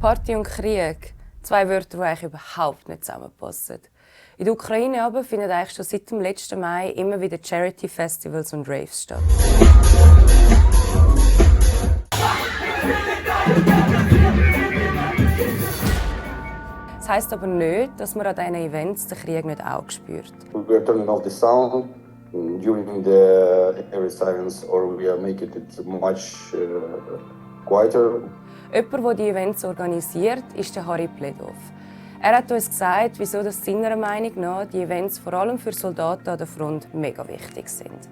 Party und Krieg. Zwei Wörter, die eigentlich überhaupt nicht zusammenpassen. In der Ukraine aber finden eigentlich schon seit dem letzten Mai immer wieder Charity-Festivals und Raves statt. Das heisst aber nicht, dass man an diesen Events den Krieg nicht auch spürt. We are turning off the sound during the every silence, or we are making it much quieter. Jemand, der die Events organisiert, ist der Pledov. Er hat uns gesagt, wieso das seiner Meinung nach die Events vor allem für Soldaten an der Front mega wichtig sind.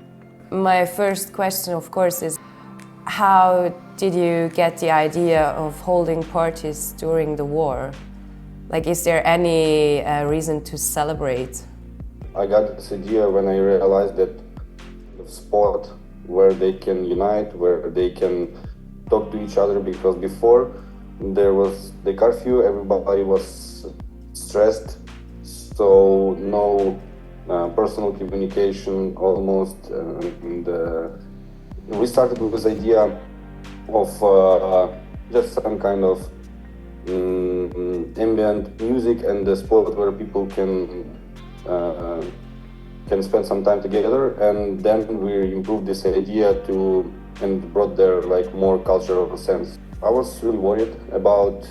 My first question, of course, is how did you get the idea of holding parties during the war? Like, is there any reason to celebrate? I got this idea when I realized that the spot where they can unite, where they can talk to each other, because before there was the curfew, everybody was stressed, so no personal communication almost. We started with this idea of just some kind of ambient music and the spot where people can spend some time together, and then we improved this idea to and brought their like more cultural sense. I was really worried about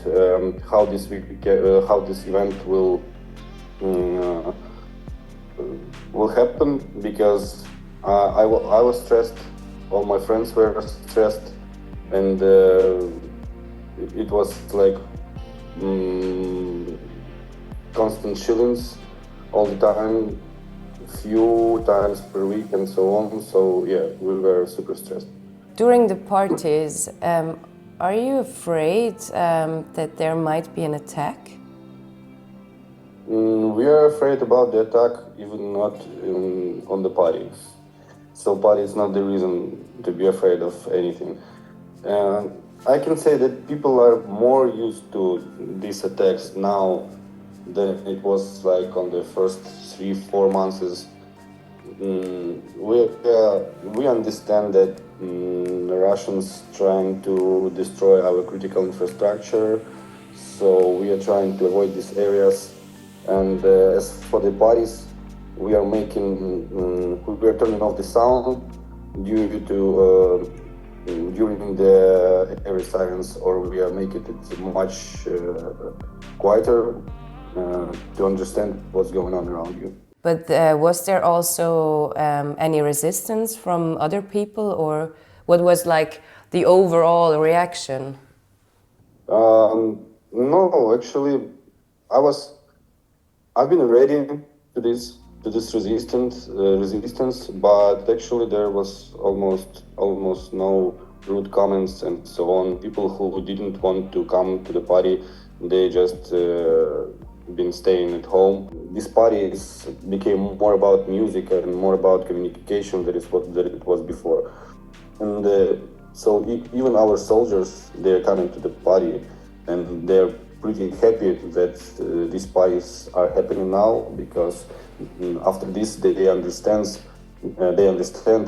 how this event will happen, because I was stressed, all my friends were stressed, and it was like constant chillings all the time, few times per week and so on. So yeah, we were super stressed. During the parties, are you afraid that there might be an attack? We are afraid about the attack, even not on the party. So party is not the reason to be afraid of anything. I can say that people are more used to these attacks now than it was like on the first 3-4 months. We understand that the Russians trying to destroy our critical infrastructure, so we are trying to avoid these areas. And as for the parties, we are turning off the sound due to during the every silence, or we are making it much quieter to understand what's going on around you. But was there also any resistance from other people, or what was like the overall reaction? No, actually, I've been ready to this resistance, but actually there was almost no rude comments and so on. People who didn't want to come to the party, they just been staying at home. This party became more about music and more about communication than it was before. And so even our soldiers, they're coming to the party, and they're pretty happy that these parties are happening now, because after this they understand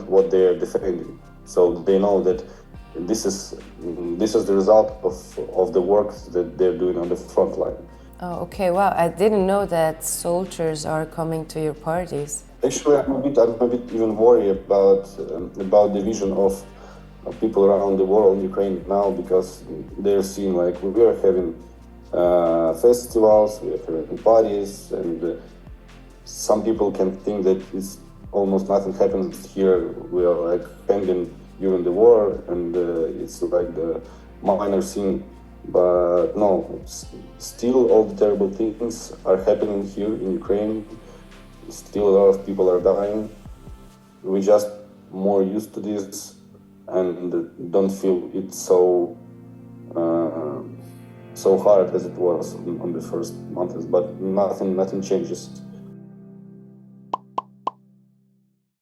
what they are defending. So they know that this is the result of the work that they're doing on the front line. Oh, okay. Wow, I didn't know that soldiers are coming to your parties. Actually, I'm a bit even worried about the vision of people around the world in Ukraine now, because they're seeing like we are having festivals, we are having parties, and some people can think that it's almost nothing happens here. We are like hanging during the war, and it's like the minor scene. But no, still all the terrible things are happening here in Ukraine. Still a lot of people are dying. We're just more used to this and don't feel it so hard as it was on the first months. But nothing changes.